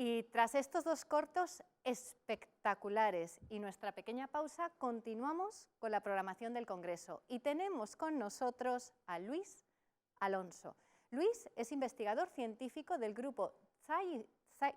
Y tras estos dos cortos espectaculares y nuestra pequeña pausa, continuamos con la programación del Congreso. Y tenemos con nosotros a Luis Alonso. Luis es investigador científico del grupo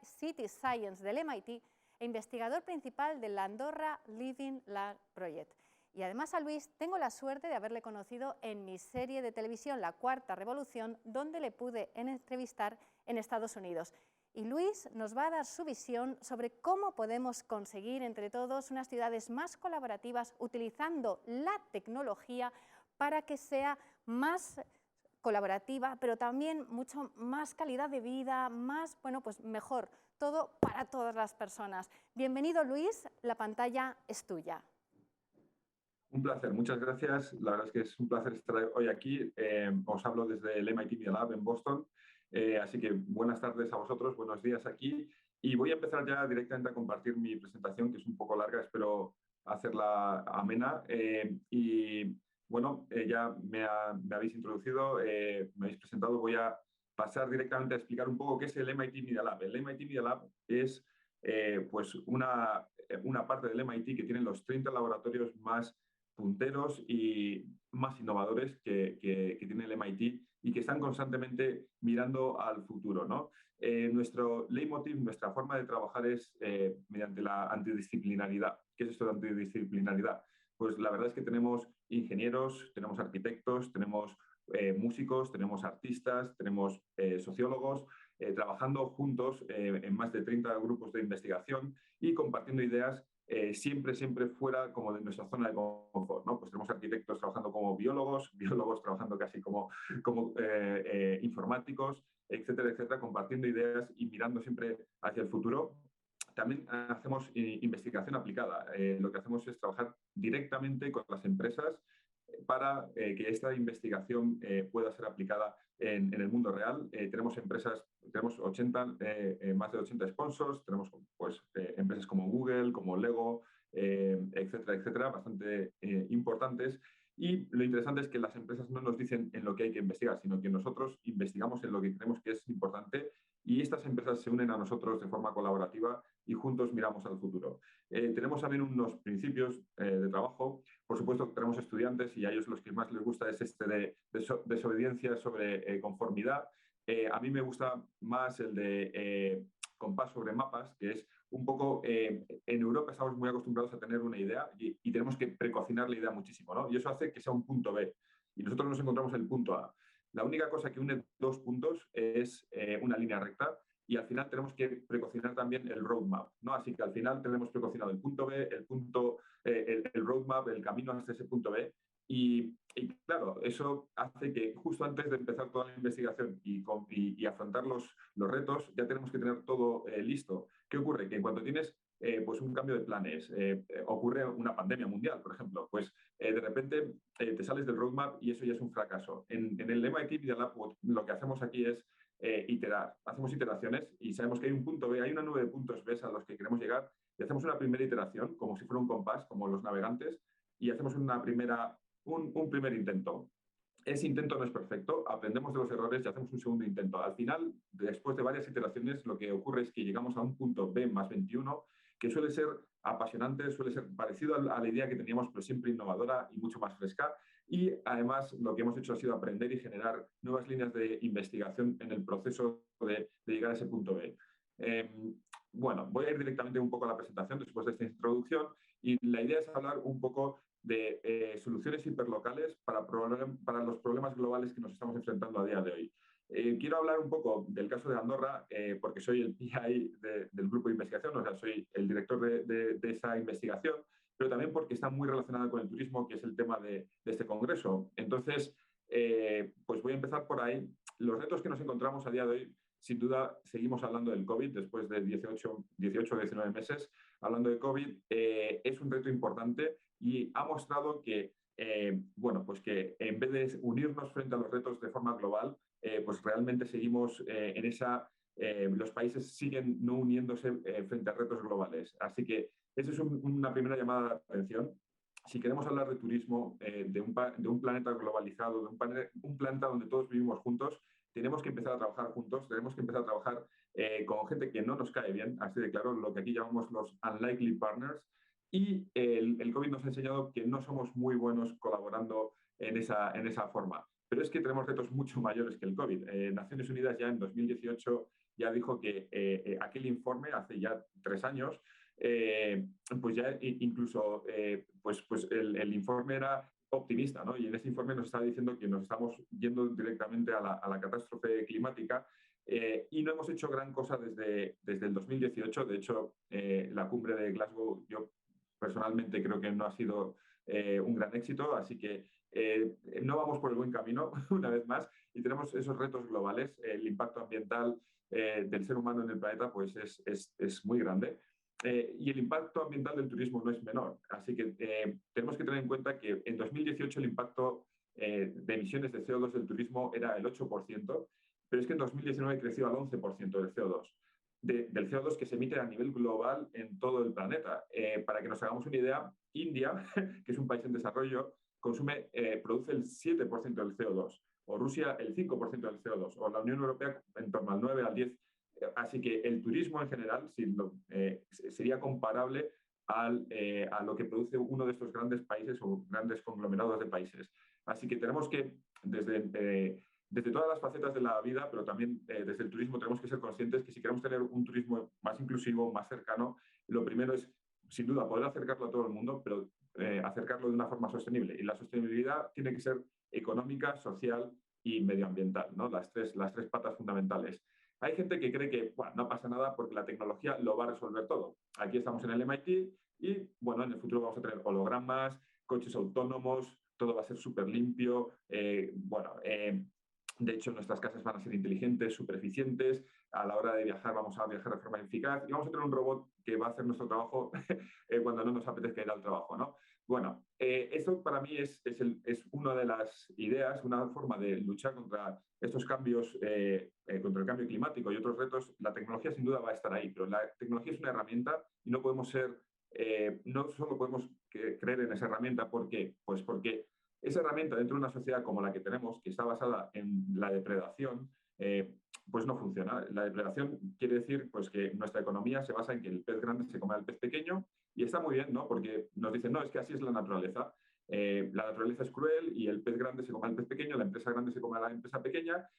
City Science del MIT e investigador principal del Andorra Living Land Project. Y además a Luis tengo la suerte de haberle conocido en mi serie de televisión La Cuarta Revolución, donde le pude entrevistar en Estados Unidos. Y Luis nos va a dar su visión sobre cómo podemos conseguir entre todos unas ciudades más colaborativas utilizando la tecnología para que sea más colaborativa, pero también mucho más calidad de vida, más, pues mejor, todo para todas las personas. Bienvenido, Luis, la pantalla es tuya. Un placer, muchas gracias. La verdad es que es un placer estar hoy aquí. Os hablo desde el MIT Media Lab en Boston. Así que buenas tardes a vosotros, buenos días aquí. Y voy a empezar ya directamente a compartir mi presentación, que es un poco larga, espero hacerla amena. Y bueno, ya me habéis introducido, me habéis presentado. Voy a pasar directamente a explicar un poco qué es el MIT Media Lab. El MIT Media Lab es pues una parte del MIT que tiene los 30 laboratorios más punteros y más innovadores que tiene el MIT y que están constantemente mirando al futuro, ¿no? Nuestro leitmotiv, nuestra forma de trabajar es mediante la antidisciplinaridad. ¿Qué es esto de antidisciplinaridad? Pues la verdad es que tenemos ingenieros, tenemos arquitectos, tenemos músicos, tenemos artistas, tenemos sociólogos, trabajando juntos en más de 30 grupos de investigación y compartiendo ideas siempre fuera como de nuestra zona de confort, ¿no? Pues tenemos arquitectos trabajando como biólogos, biólogos trabajando casi como informáticos, etcétera, etcétera, compartiendo ideas y mirando siempre hacia el futuro. También hacemos investigación aplicada. Lo que hacemos es trabajar directamente con las empresas para que esta investigación pueda ser aplicada en el mundo real. Tenemos empresas, tenemos más de 80 sponsors, tenemos pues, empresas como Google, como Lego, etcétera, etcétera, bastante importantes. Y lo interesante es que las empresas no nos dicen en lo que hay que investigar, sino que nosotros investigamos en lo que creemos que es importante y estas empresas se unen a nosotros de forma colaborativa y juntos miramos al futuro. Tenemos también unos principios de trabajo. Por supuesto, tenemos estudiantes y a ellos los que más les gusta es este de desobediencia sobre conformidad. A mí me gusta más el de compás sobre mapas, que es un poco, en Europa estamos muy acostumbrados a tener una idea y tenemos que precocinar la idea muchísimo, ¿no? Y eso hace que sea un punto B. Y nosotros nos encontramos en el punto A. La única cosa que une dos puntos es una línea recta y al final tenemos que precocinar también el roadmap, ¿no? Así que al final tenemos precocinado el punto B, el roadmap, el camino hasta ese punto B. Y claro, eso hace que justo antes de empezar toda la investigación y afrontar los retos, ya tenemos que tener todo listo. ¿Qué ocurre? Que en cuanto tienes pues un cambio de planes, ocurre una pandemia mundial, por ejemplo, pues de repente te sales del roadmap y eso ya es un fracaso. En el MIT Media Lab lo que hacemos aquí es iterar. Hacemos iteraciones y sabemos que hay un punto B, hay una nube de puntos B a los que queremos llegar y hacemos una primera iteración como si fuera un compás, como los navegantes, y hacemos un primer intento. Ese intento no es perfecto, aprendemos de los errores y hacemos un segundo intento. Al final, después de varias iteraciones, lo que ocurre es que llegamos a un punto B más 21, que suele ser apasionante, suele ser parecido a la idea que teníamos, pero siempre innovadora y mucho más fresca. Y además, lo que hemos hecho ha sido aprender y generar nuevas líneas de investigación en el proceso de llegar a ese punto B. Bueno, voy a ir directamente un poco a la presentación después de esta introducción y la idea es hablar un poco de soluciones hiperlocales para los problemas globales que nos estamos enfrentando a día de hoy. Quiero hablar un poco del caso de Andorra porque soy el PI del grupo de investigación, o sea, soy el director de esa investigación, pero también porque está muy relacionada con el turismo, que es el tema de este congreso. Entonces, pues voy a empezar por ahí. Los retos que nos encontramos a día de hoy, sin duda, seguimos hablando del COVID después de 18 o 19 meses. Hablando de COVID, es un reto importante y ha mostrado que, bueno, pues que en vez de unirnos frente a los retos de forma global, pues realmente seguimos en esa... los países siguen no uniéndose frente a retos globales. Así que esa es una primera llamada de atención. Si queremos hablar de turismo, de un planeta globalizado, de un planeta donde todos vivimos juntos, tenemos que empezar a trabajar juntos, tenemos que empezar a trabajar con gente que no nos cae bien, así de claro, lo que aquí llamamos los unlikely partners. Y el COVID nos ha enseñado que no somos muy buenos colaborando en esa forma. Pero es que tenemos retos mucho mayores que el COVID. Naciones Unidas ya en 2018 ya dijo que aquel informe, hace ya 3 años, pues ya incluso pues el informe era optimista, ¿no? Y en ese informe nos estaba diciendo que nos estamos yendo directamente a la catástrofe climática y no hemos hecho gran cosa desde el 2018. De hecho, la cumbre de Glasgow, yo personalmente creo que no ha sido un gran éxito, así que no vamos por el buen camino, una vez más, y tenemos esos retos globales. El impacto ambiental del ser humano en el planeta pues es muy grande. Y el impacto ambiental del turismo no es menor. Así que tenemos que tener en cuenta que en 2018 el impacto de emisiones de CO2 del turismo era el 8%, pero es que en 2019 creció al 11% del CO2. Del CO2 que se emite a nivel global en todo el planeta. Para que nos hagamos una idea, India, que es un país en desarrollo, produce el 7% del CO2, o Rusia el 5% del CO2, o la Unión Europea en torno al 9 al 10. Así que el turismo en general sería comparable a lo que produce uno de estos grandes países o grandes conglomerados de países. Así que tenemos que, desde todas las facetas de la vida, pero también desde el turismo, tenemos que ser conscientes que si queremos tener un turismo más inclusivo, más cercano, lo primero es, sin duda, poder acercarlo a todo el mundo, pero acercarlo de una forma sostenible. Y la sostenibilidad tiene que ser económica, social y medioambiental, ¿no? Las tres patas fundamentales. Hay gente que cree que bueno, no pasa nada porque la tecnología lo va a resolver todo. Aquí estamos en el MIT y bueno, en el futuro vamos a tener hologramas, coches autónomos, todo va a ser súper limpio. De hecho, nuestras casas van a ser inteligentes, súper eficientes. A la hora de viajar vamos a viajar de forma eficaz y vamos a tener un robot que va a hacer nuestro trabajo cuando no nos apetezca ir al trabajo, ¿no? Bueno, esto para mí es una de las ideas, una forma de luchar contra estos cambios, contra el cambio climático y otros retos. La tecnología sin duda va a estar ahí, pero la tecnología es una herramienta y no podemos no solo podemos creer en esa herramienta. ¿Por qué? Pues porque esa herramienta dentro de una sociedad como la que tenemos, que está basada en la depredación, pues no funciona. La depredación quiere decir pues, que nuestra economía se basa en que el pez grande se come al pez pequeño y está muy bien, ¿no? Porque nos dicen, no, es que así es la naturaleza. La naturaleza es cruel y el pez grande se come al pez pequeño, la empresa grande se come a la empresa pequeña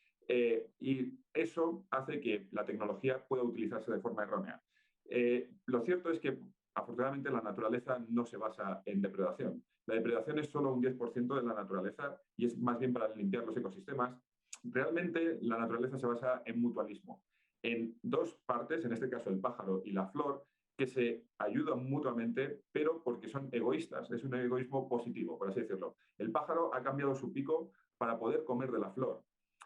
y eso hace que la tecnología pueda utilizarse de forma errónea. Lo cierto es que afortunadamente la naturaleza no se basa en depredación. La depredación es solo un 10% de la naturaleza y es más bien para limpiar los ecosistemas. Realmente la naturaleza se basa en mutualismo, en dos partes, en este caso el pájaro y la flor, que se ayudan mutuamente, pero porque son egoístas. Es un egoísmo positivo, por así decirlo. El pájaro ha cambiado su pico para poder comer de la flor.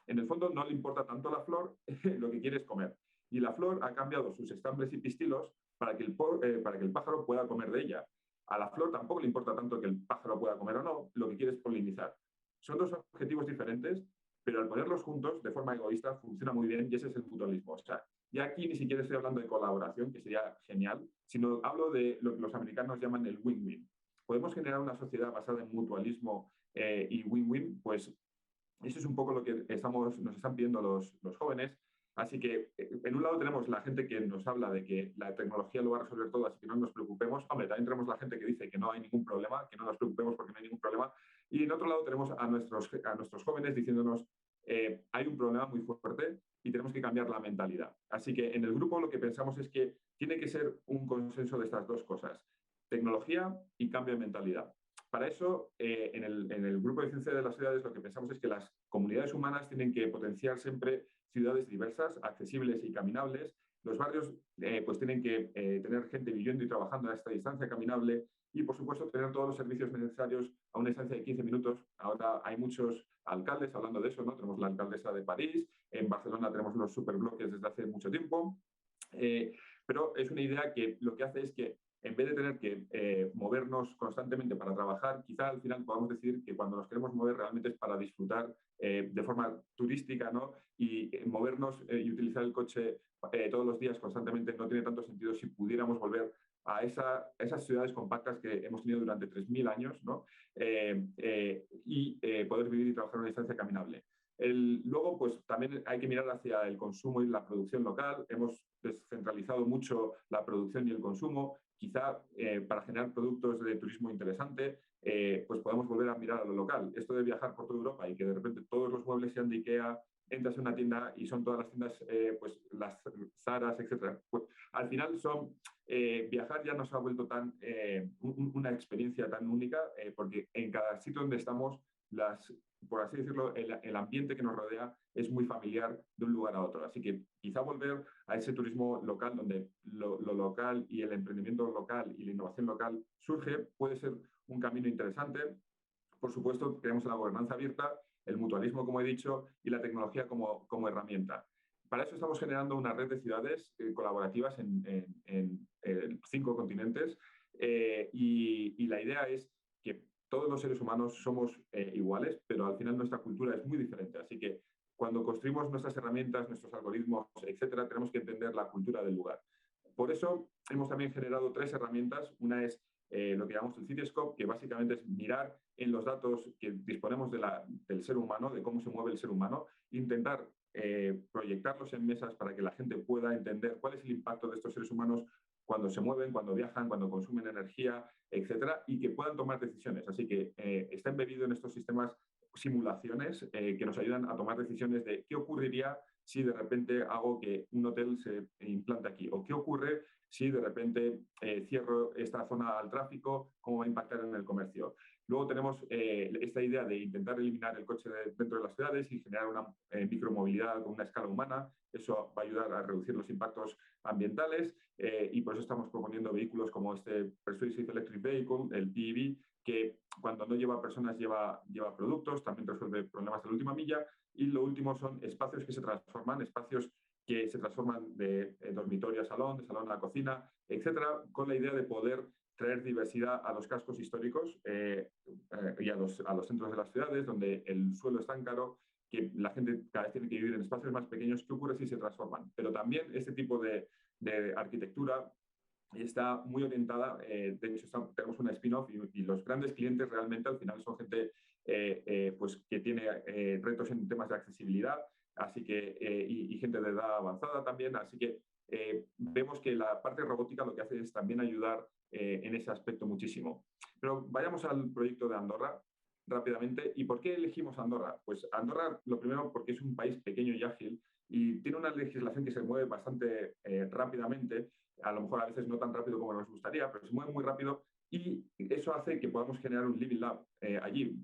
En el fondo no le importa tanto la flor, lo que quiere es comer. Y la flor ha cambiado sus estambres y pistilos para que el pájaro pueda comer de ella. A la flor tampoco le importa tanto que el pájaro pueda comer o no, lo que quiere es polinizar. Son dos objetivos diferentes, pero al ponerlos juntos de forma egoísta funciona muy bien y ese es el mutualismo. O sea, ya aquí ni siquiera estoy hablando de colaboración, que sería genial, sino hablo de lo que los americanos llaman el win-win. Podemos generar una sociedad basada en mutualismo y win-win, pues eso es un poco lo que nos están pidiendo los jóvenes. Así que, en un lado tenemos la gente que nos habla de que la tecnología lo va a resolver todo, así que no nos preocupemos. Hombre, también tenemos la gente que dice que no hay ningún problema, que no nos preocupemos porque no hay ningún problema. Y en otro lado tenemos a nuestros jóvenes diciéndonos hay un problema muy fuerte y tenemos que cambiar la mentalidad. Así que en el grupo lo que pensamos es que tiene que ser un consenso de estas dos cosas, tecnología y cambio de mentalidad. Para eso, en el grupo de ciencia de las ciudades, lo que pensamos es que las comunidades humanas tienen que potenciar siempre ciudades diversas, accesibles y caminables. Los barrios pues tienen que tener gente viviendo y trabajando a esta distancia caminable y, por supuesto, tener todos los servicios necesarios a una distancia de 15 minutos. Ahora hay muchos alcaldes hablando de eso, ¿no? Tenemos la alcaldesa de París, en Barcelona tenemos los superbloques desde hace mucho tiempo, pero es una idea que lo que hace es que en vez de tener que movernos constantemente para trabajar, quizá al final podamos decir que cuando nos queremos mover realmente es para disfrutar de forma turística, ¿no? Y movernos y utilizar el coche todos los días constantemente no tiene tanto sentido si pudiéramos volver a esas ciudades compactas que hemos tenido durante 3.000 años, ¿no? Y poder vivir y trabajar a una distancia caminable. Luego, pues también hay que mirar hacia el consumo y la producción local. Hemos descentralizado mucho la producción y el consumo. Quizá para generar productos de turismo interesante, pues podemos volver a mirar a lo local. Esto de viajar por toda Europa y que de repente todos los muebles sean de IKEA, entras en una tienda y son todas las tiendas, pues las Zaras, etcétera. Pues, al final viajar ya nos ha vuelto una experiencia tan única, porque en cada sitio donde estamos, por así decirlo, el ambiente que nos rodea es muy familiar de un lugar a otro. Así que quizá volver a ese turismo local, donde lo local y el emprendimiento local y la innovación local surge, puede ser un camino interesante. Por supuesto, creemos en la gobernanza abierta, el mutualismo, como he dicho, y la tecnología como herramienta. Para eso estamos generando una red de ciudades colaborativas en 5 continentes, y la idea es que todos los seres humanos somos iguales, pero al final nuestra cultura es muy diferente. Así que cuando construimos nuestras herramientas, nuestros algoritmos, etcétera, tenemos que entender la cultura del lugar. Por eso hemos también generado 3 herramientas. Una es lo que llamamos el Cityscope, que básicamente es mirar en los datos que disponemos del ser humano, de cómo se mueve el ser humano, intentar proyectarlos en mesas para que la gente pueda entender cuál es el impacto de estos seres humanos cuando se mueven, cuando viajan, cuando consumen energía, etcétera, y que puedan tomar decisiones. Así que está embebido en estos sistemas simulaciones que nos ayudan a tomar decisiones de qué ocurriría si de repente hago que un hotel se implante aquí, o qué ocurre si de repente cierro esta zona al tráfico, cómo va a impactar en el comercio. Luego tenemos esta idea de intentar eliminar el coche dentro de las ciudades y generar una micromovilidad con una escala humana. Eso va a ayudar a reducir los impactos ambientales, y por eso estamos proponiendo vehículos como este Persuasive Electric Vehicle, el PEV, que cuando no lleva personas lleva productos, también resuelve problemas de la última milla. Y lo último son espacios que se transforman, espacios que se transforman de dormitorio a salón, de salón a la cocina, etcétera, con la idea de poder traer diversidad a los cascos históricos y a los centros de las ciudades, donde el suelo es tan caro que la gente cada vez tiene que vivir en espacios más pequeños. ¿Qué ocurre si se transforman? Pero también este tipo de arquitectura está muy orientada, de hecho tenemos una spin-off y los grandes clientes realmente al final son gente pues que tiene retos en temas de accesibilidad, así que, y gente de edad avanzada también, así que vemos que la parte robótica lo que hace es también ayudar en ese aspecto muchísimo. Pero vayamos al proyecto de Andorra rápidamente. ¿Y por qué elegimos Andorra? Pues Andorra, lo primero, porque es un país pequeño y ágil y tiene una legislación que se mueve bastante rápidamente, a lo mejor a veces no tan rápido como nos gustaría, pero se mueve muy rápido, y eso hace que podamos generar un Living Lab allí.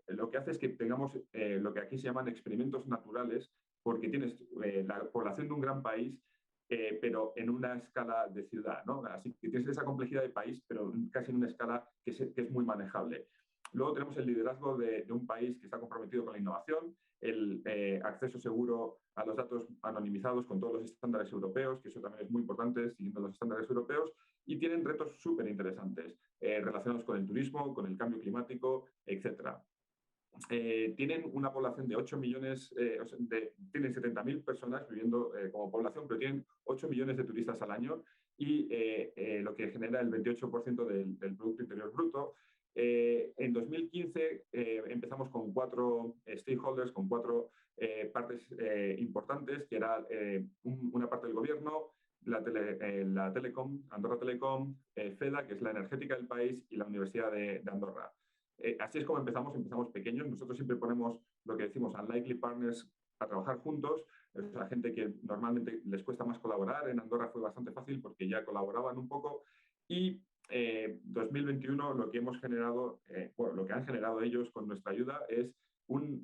Lo que hace es que tengamos lo que aquí se llaman experimentos naturales, porque tienes la población de un gran país, pero en una escala de ciudad, ¿no? Así que tienes esa complejidad de país, pero casi en una escala que es muy manejable. Luego tenemos el liderazgo de un país que está comprometido con la innovación, el acceso seguro a los datos anonimizados con todos los estándares europeos, que eso también es muy importante, siguiendo los estándares europeos, y tienen retos súper interesantes relacionados con el turismo, con el cambio climático, etcétera. Tienen una población de 8 millones, tienen 70.000 personas viviendo como población, pero tienen 8 millones de turistas al año y lo que genera el 28% del Producto Interior Bruto. En 2015 empezamos con 4 stakeholders, con 4 partes importantes, que era una parte del gobierno, la Telecom, Andorra Telecom, FEDA, que es la energética del país, y la Universidad de Andorra. Así es como empezamos pequeños. Nosotros siempre ponemos lo que decimos unlikely partners a trabajar juntos, o sea, gente que normalmente les cuesta más colaborar. En Andorra fue bastante fácil porque ya colaboraban un poco. Y 2021 lo que hemos generado, lo que han generado ellos con nuestra ayuda es un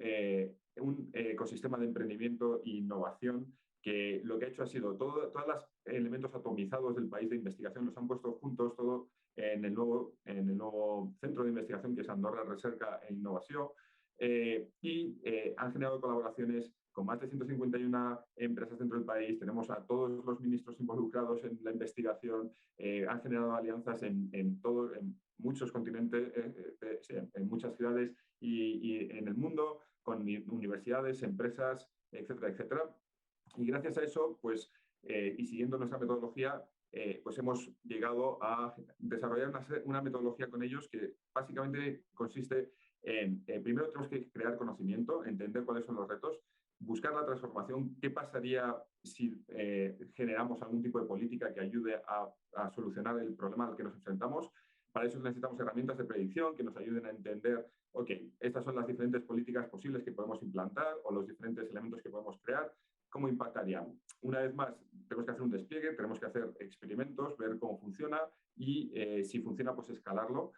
ecosistema de emprendimiento e innovación, que lo que ha hecho ha sido todos los elementos atomizados del país de investigación los han puesto juntos, todo en el nuevo centro de investigación que es Andorra Recerca e Innovación, y han generado colaboraciones con más de 151 empresas dentro del país. Tenemos a todos los ministros involucrados en la investigación, han generado alianzas en muchos continentes, en muchas ciudades y en el mundo, con universidades, empresas, etcétera, etcétera. Y gracias a eso, pues, y siguiendo nuestra metodología, pues hemos llegado a desarrollar una metodología con ellos que básicamente consiste Primero tenemos que crear conocimiento, entender cuáles son los retos, buscar la transformación, qué pasaría si generamos algún tipo de política que ayude a solucionar el problema al que nos enfrentamos. Para eso necesitamos herramientas de predicción que nos ayuden a entender, ok, estas son las diferentes políticas posibles que podemos implantar o los diferentes elementos que podemos crear, cómo impactarían. Una vez más, tenemos que hacer un despliegue, tenemos que hacer experimentos, ver cómo funciona y si funciona, pues escalarlo,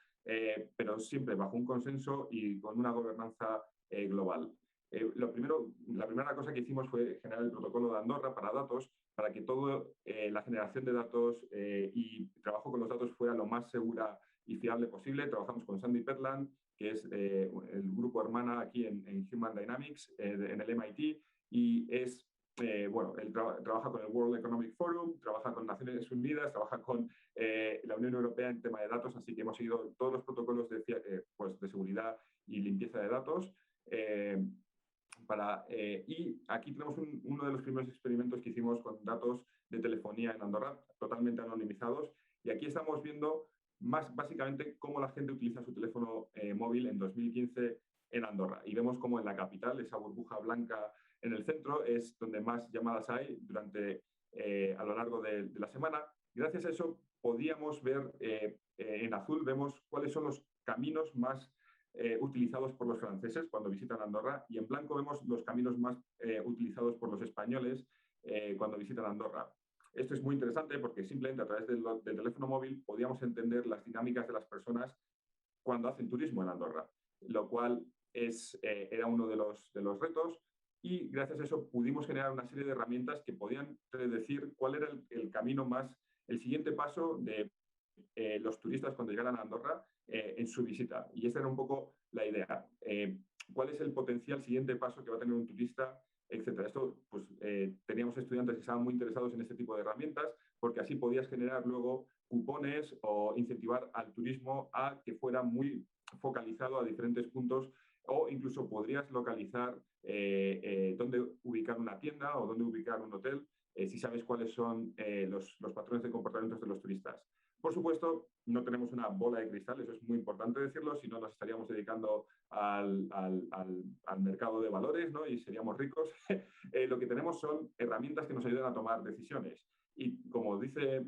pero siempre bajo un consenso y con una gobernanza global. La primera cosa que hicimos fue generar el protocolo de Andorra para datos, para que toda la generación de datos y trabajo con los datos fuera lo más segura y fiable posible. Trabajamos con Sandy Petland, que es el grupo hermana aquí en Human Dynamics, en el MIT, y es bueno, él trabaja con el World Economic Forum, trabaja con Naciones Unidas, trabaja con la Unión Europea en tema de datos, así que hemos seguido todos los protocolos pues de seguridad y limpieza de datos. Y aquí tenemos uno de los primeros experimentos que hicimos con datos de telefonía en Andorra, totalmente anonimizados, y aquí estamos viendo básicamente cómo la gente utiliza su teléfono móvil en 2015 en Andorra. Y vemos cómo en la capital, esa burbuja blanca en el centro, es donde más llamadas hay a lo largo de la semana. Gracias a eso podíamos ver, en azul vemos cuáles son los caminos más utilizados por los franceses cuando visitan Andorra, y en blanco vemos los caminos más utilizados por los españoles cuando visitan Andorra. Esto es muy interesante porque simplemente a través del teléfono móvil podíamos entender las dinámicas de las personas cuando hacen turismo en Andorra, lo cual era uno de los retos, y gracias a eso pudimos generar una serie de herramientas que podían predecir cuál era el camino el siguiente paso de los turistas cuando llegaran a Andorra en su visita. Y esa era un poco la idea. ¿Cuál es el potencial siguiente paso que va a tener un turista, etcétera? Esto, pues, teníamos estudiantes que estaban muy interesados en este tipo de herramientas, porque así podías generar luego cupones o incentivar al turismo a que fuera muy focalizado a diferentes puntos, o incluso podrías localizar dónde ubicar una tienda o dónde ubicar un hotel, si sabes cuáles son los patrones de comportamientos de los turistas. Por supuesto, no tenemos una bola de cristal, eso es muy importante decirlo, si no nos estaríamos dedicando al mercado de valores, ¿no? Y seríamos ricos. Lo que tenemos son herramientas que nos ayudan a tomar decisiones. Y como dice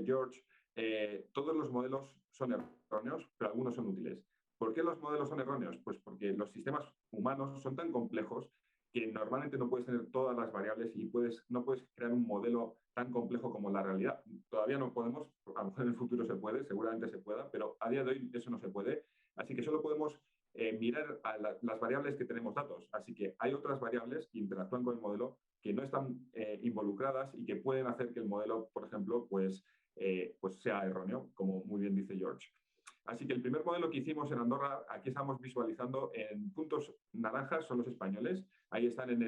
George, todos los modelos son erróneos, pero algunos son útiles. ¿Por qué los modelos son erróneos? Pues porque los sistemas humanos son tan complejos que normalmente no puedes tener todas las variables y no puedes crear un modelo tan complejo como la realidad. Todavía no podemos, a lo mejor en el futuro se puede, seguramente se pueda, pero a día de hoy eso no se puede. Así que solo podemos mirar a las variables que tenemos datos. Así que hay otras variables que interactúan con el modelo que no están involucradas y que pueden hacer que el modelo, por ejemplo, pues sea erróneo, como muy bien dice George. Así que el primer modelo que hicimos en Andorra, aquí estamos visualizando en puntos naranjas, son los españoles. Ahí están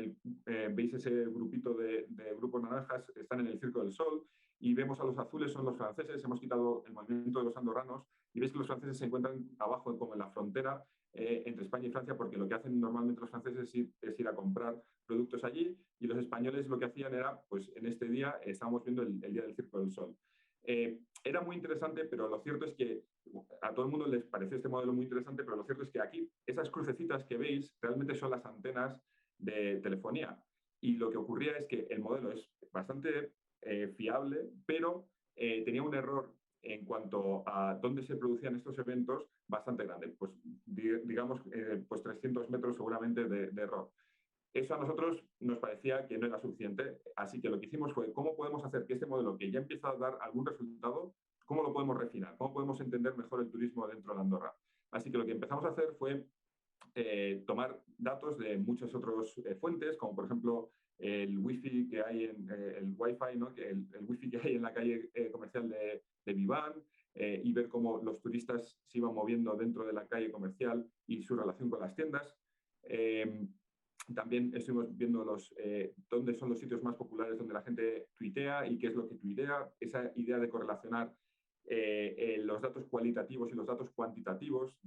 veis ese grupito de grupos naranjas, están en el Circo del Sol, y vemos a los azules, son los franceses. Hemos quitado el movimiento de los andorranos y veis que los franceses se encuentran abajo, como en la frontera entre España y Francia, porque lo que hacen normalmente los franceses es ir a comprar productos allí, y los españoles lo que hacían era, pues en este día estábamos viendo el día del Circo del Sol. Era muy interesante, pero lo cierto es que a todo el mundo les pareció este modelo muy interesante, pero lo cierto es que aquí esas crucecitas que veis realmente son las antenas de telefonía. Y lo que ocurría es que el modelo es bastante fiable, pero tenía un error en cuanto a dónde se producían estos eventos bastante grande. Pues digamos, pues 300 metros seguramente de error. Eso a nosotros nos parecía que no era suficiente, así que lo que hicimos fue cómo podemos hacer que este modelo, que ya empieza a dar algún resultado, cómo lo podemos refinar, cómo podemos entender mejor el turismo dentro de Andorra. Así que lo que empezamos a hacer fue tomar datos de muchas otras fuentes, como por ejemplo el wifi que hay el wifi, ¿no? el wifi que hay en la calle comercial de Viván, y ver cómo los turistas se iban moviendo dentro de la calle comercial y su relación con las tiendas. También estuvimos viendo dónde son los sitios más populares donde la gente tuitea y qué es lo que tuitea. Esa idea de correlacionar los datos cualitativos y los datos cuantitativos,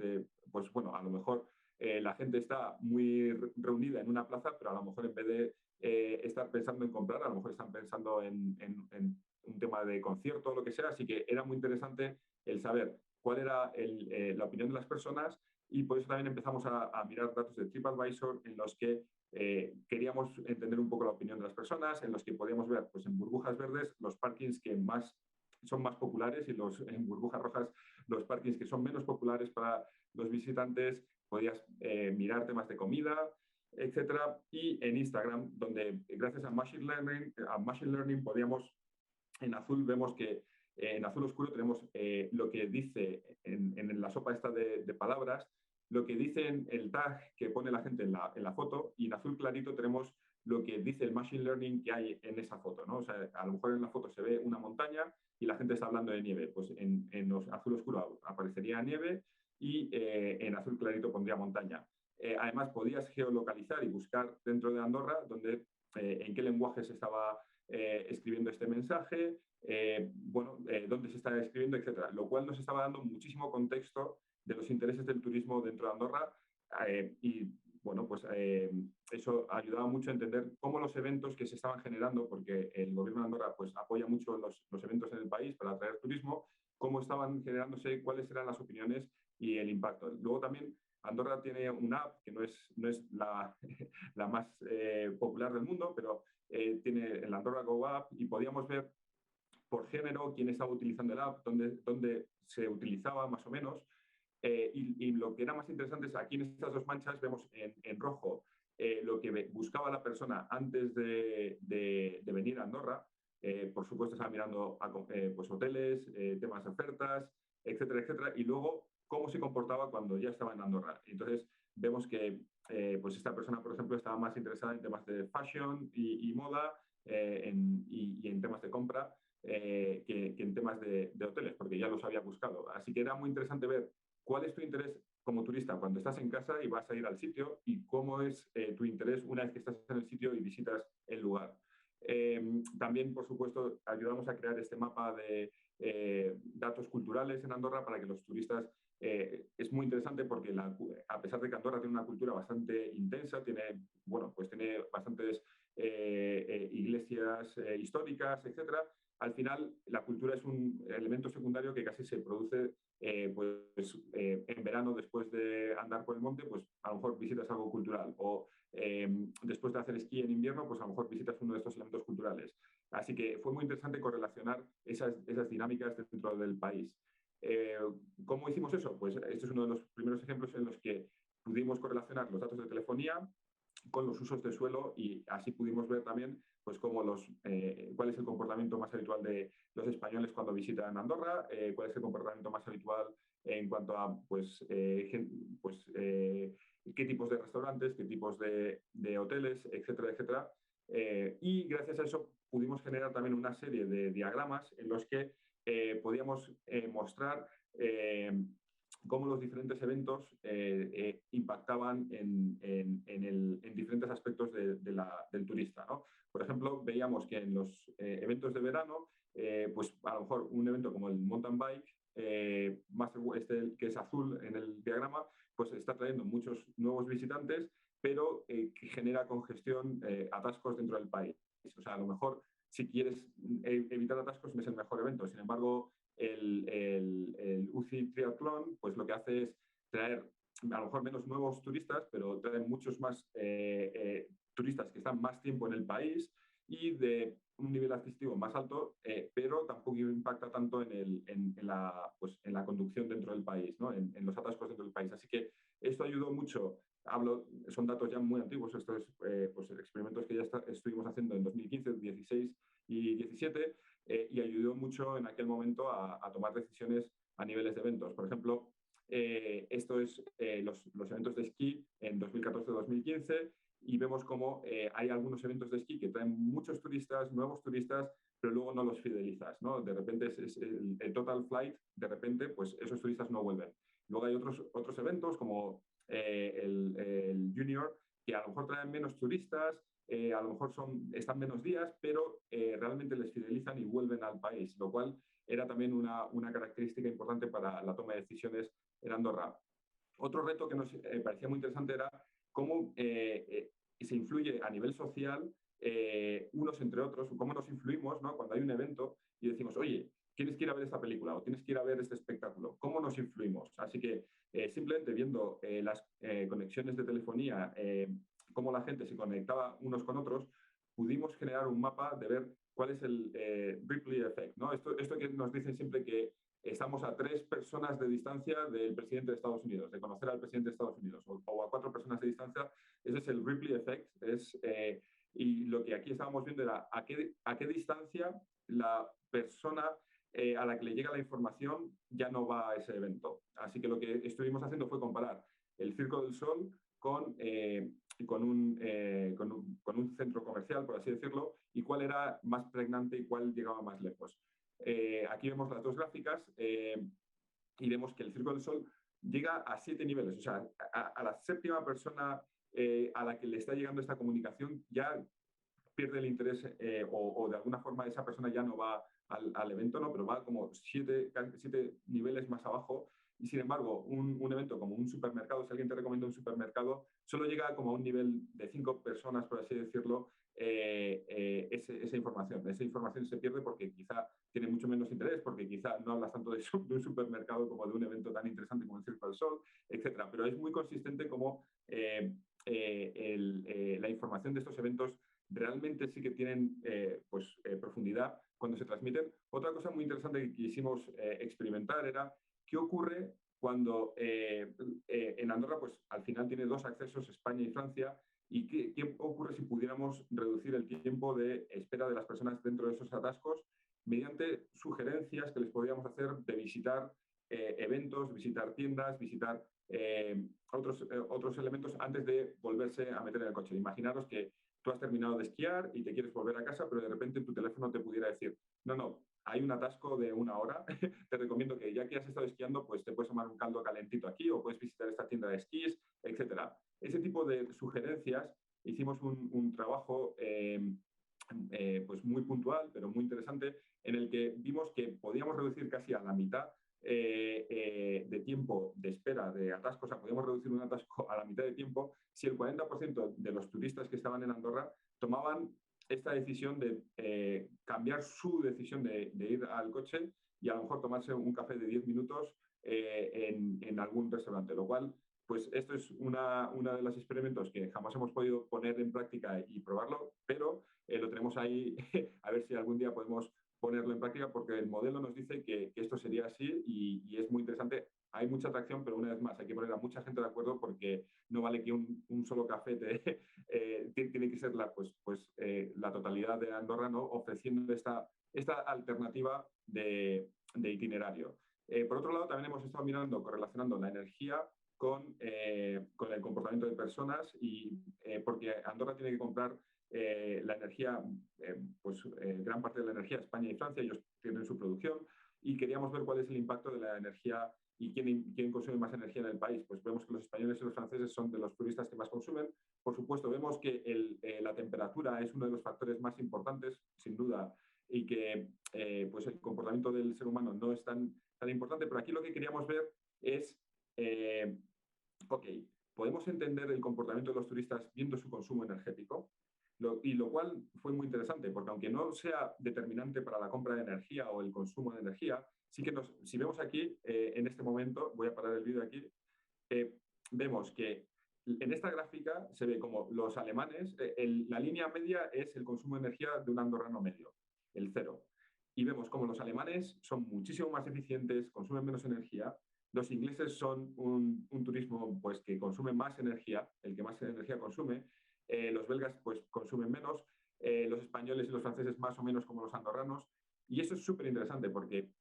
pues bueno, a lo mejor la gente está muy reunida en una plaza, pero a lo mejor en vez de estar pensando en comprar, a lo mejor están pensando en un tema de concierto o lo que sea. Así que era muy interesante el saber cuál era la opinión de las personas y por eso también empezamos a mirar datos de TripAdvisor en los que queríamos entender un poco la opinión de las personas, en los que podíamos ver pues, en burbujas verdes los parkings que son más populares y en burbujas rojas los parkings que son menos populares para los visitantes. Podías mirar temas de comida, etcétera. Y en Instagram, donde gracias a Machine Learning podíamos, en azul vemos que en azul oscuro tenemos lo que dice en la sopa esta de palabras, lo que dice en el tag que pone la gente en la foto, y en azul clarito tenemos lo que dice el Machine Learning que hay en esa foto, ¿no? O sea, a lo mejor en la foto se ve una montaña y la gente está hablando de nieve, pues en azul oscuro aparecería nieve y en azul clarito pondría montaña. Además, podías geolocalizar y buscar dentro de Andorra en qué lenguaje se estaba escribiendo este mensaje, dónde se está escribiendo, etcétera. Lo cual nos estaba dando muchísimo contexto de los intereses del turismo dentro de Andorra y bueno, pues eso ayudaba mucho a entender cómo los eventos que se estaban generando, porque el gobierno de Andorra pues apoya mucho los eventos en el país para atraer turismo, cómo estaban generándose, cuáles eran las opiniones y el impacto. Luego también Andorra tiene una app que no es la más popular del mundo, pero tiene el Andorra Go App y podíamos ver por género quién estaba utilizando el app, dónde se utilizaba más o menos. Y lo que era más interesante es aquí en estas dos manchas vemos en rojo lo que buscaba la persona antes de venir a Andorra. Por supuesto estaba mirando pues hoteles, temas de ofertas, etcétera, etcétera. Y luego cómo se comportaba cuando ya estaba en Andorra. Entonces vemos que pues esta persona, por ejemplo, estaba más interesada en temas de fashion y moda y en temas de compra que en temas de hoteles, porque ya los había buscado. Así que era muy interesante ver cuál es tu interés como turista cuando estás en casa y vas a ir al sitio y cómo es tu interés una vez que estás en el sitio y visitas el lugar. También, por supuesto, ayudamos a crear este mapa de datos culturales en Andorra para que los turistas es muy interesante porque a pesar de que Andorra tiene una cultura bastante intensa, pues tiene bastantes iglesias históricas, etcétera. Al final, la cultura es un elemento secundario que casi se produce en verano, después de andar por el monte, pues a lo mejor visitas algo cultural, o después de hacer esquí en invierno, pues a lo mejor visitas uno de estos elementos culturales. Así que fue muy interesante correlacionar esas dinámicas dentro del país. ¿Cómo hicimos eso? Pues este es uno de los primeros ejemplos en los que pudimos correlacionar los datos de telefonía con los usos de suelo y así pudimos ver también pues cuál es el comportamiento más habitual de los españoles cuando visitan Andorra, cuál es el comportamiento más habitual en cuanto a qué tipos de restaurantes, qué tipos de hoteles, etcétera, etcétera. Y gracias a eso pudimos generar también una serie de diagramas en los que podíamos mostrar cómo los diferentes eventos impactaban en diferentes aspectos del turista, ¿no? Por ejemplo, veíamos que en los eventos de verano, pues a lo mejor un evento como el mountain bike, que es azul en el diagrama, pues está trayendo muchos nuevos visitantes, pero que genera congestión, atascos dentro del país. O sea, a lo mejor si quieres evitar atascos no es el mejor evento. Sin embargo, el UCI Triathlon, pues lo que hace es traer a lo mejor menos nuevos turistas, pero trae muchos más turistas que están más tiempo en el país y de un nivel adquisitivo más alto, pero tampoco impacta tanto en la conducción dentro del país, ¿no? en los atascos dentro del país. Así que esto ayudó mucho. Son datos ya muy antiguos, estos pues experimentos que ya estuvimos haciendo en 2015, 16 y 17, y ayudó mucho en aquel momento a tomar decisiones a niveles de eventos. Por ejemplo, esto es los eventos de esquí en 2014-2015 y vemos cómo hay algunos eventos de esquí que traen muchos turistas, nuevos turistas, pero luego no los fidelizas, ¿no? De repente es el total flight, de repente pues esos turistas no vuelven. Luego hay otros eventos como el Junior, que a lo mejor traen menos turistas, a lo mejor están menos días, pero realmente les fidelizan y vuelven al país, lo cual era también una característica importante para la toma de decisiones en Andorra. Otro reto que nos parecía muy interesante era cómo se influye a nivel social unos entre otros, cómo nos influimos, ¿no? Cuando hay un evento y decimos, oye, tienes que ir a ver esta película o tienes que ir a ver este espectáculo. ¿Cómo nos influimos? Así que simplemente viendo las conexiones de telefonía, cómo la gente se conectaba unos con otros, pudimos generar un mapa de ver cuál es el Ripley Effect, ¿no? Esto que nos dicen siempre que estamos a 3 personas de distancia del presidente de Estados Unidos, de conocer al presidente de Estados Unidos, o a 4 personas de distancia. Ese es el Ripley Effect. Y lo que aquí estábamos viendo era a qué distancia la persona a la que le llega la información ya no va a ese evento. Así que lo que estuvimos haciendo fue comparar el Circo del Sol con un centro comercial, por así decirlo, y cuál era más pregnante y cuál llegaba más lejos. Aquí vemos las 2 gráficas y vemos que el Circo del Sol llega a 7 niveles. O sea, a la 7ª persona a la que le está llegando esta comunicación ya pierde el interés o de alguna forma esa persona ya no va al evento, ¿no? Pero va como 7 niveles más abajo. Y sin embargo, un evento como un supermercado, si alguien te recomienda un supermercado, solo llega como a un nivel de 5 personas, por así decirlo, esa información. Esa información se pierde porque quizá tiene mucho menos interés, porque quizá no hablas tanto de un supermercado como de un evento tan interesante como el Circo del Sol, etc. Pero es muy consistente como la información de estos eventos realmente sí que tienen profundidad cuando se transmiten. Otra cosa muy interesante que quisimos experimentar era qué ocurre cuando en Andorra, pues al final tiene 2 accesos, España y Francia, y qué ocurre si pudiéramos reducir el tiempo de espera de las personas dentro de esos atascos mediante sugerencias que les podíamos hacer de visitar eventos, visitar tiendas, visitar otros elementos antes de volverse a meter en el coche. Imaginaros que tú has terminado de esquiar y te quieres volver a casa, pero de repente tu teléfono te pudiera decir, no, hay un atasco de 1 hora, te recomiendo que ya que has estado esquiando, pues te puedes tomar un caldo calentito aquí o puedes visitar esta tienda de esquís, etc. Ese tipo de sugerencias, hicimos un trabajo pues muy puntual, pero muy interesante, en el que vimos que podíamos reducir casi a la mitad de tiempo de espera de atascos, o sea, podíamos reducir un atasco a la mitad de tiempo si el 40% de los turistas que estaban en Andorra tomaban esta decisión de cambiar su decisión de ir al coche y a lo mejor tomarse un café de 10 minutos en algún restaurante, lo cual, pues esto es una de los experimentos que jamás hemos podido poner en práctica y probarlo, pero lo tenemos ahí a ver si algún día podemos ponerlo en práctica, porque el modelo nos dice que esto sería así y es muy interesante. Hay mucha atracción, pero una vez más hay que poner a mucha gente de acuerdo porque no vale que un solo café tiene que ser la totalidad de Andorra, ¿no? Ofreciendo esta alternativa de itinerario. Por otro lado, también hemos estado correlacionando la energía con el comportamiento de personas porque Andorra tiene que comprar la energía, gran parte de la energía, España y Francia, ellos tienen su producción y queríamos ver cuál es el impacto de la energía y quién consume más energía en el país. Pues vemos que los españoles y los franceses son de los turistas que más consumen. Por supuesto, vemos que la temperatura es uno de los factores más importantes, sin duda, y que pues el comportamiento del ser humano no es tan importante, pero aquí lo que queríamos ver es, ok, podemos entender el comportamiento de los turistas viendo su consumo energético, lo cual fue muy interesante, porque aunque no sea determinante para la compra de energía o el consumo de energía, sí que si vemos aquí, en este momento, voy a parar el vídeo aquí, vemos que en esta gráfica se ve como los alemanes, la línea media es el consumo de energía de un andorrano medio, el 0. Y vemos como los alemanes son muchísimo más eficientes, consumen menos energía. Los ingleses son un turismo pues, que consume más energía, el que más energía consume. Los belgas pues, consumen menos. Los españoles y los franceses más o menos como los andorranos. Y eso es súper interesante porque